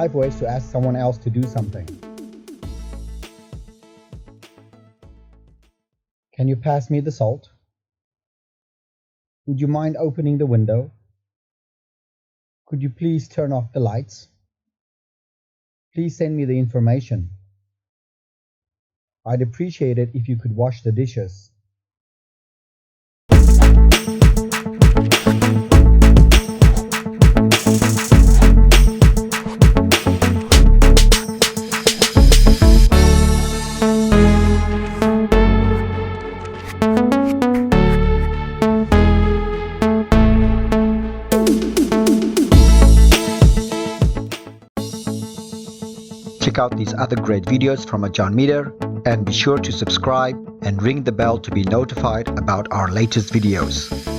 5 ways to ask someone else to do something. Can you pass me the salt? Would you mind opening the window? Could you please turn off the lights? Please send me the information. I'd appreciate it if you could wash the dishes. Check out these other great videos from Ajarn Mieder and be sure to subscribe and ring the bell to be notified about our latest videos.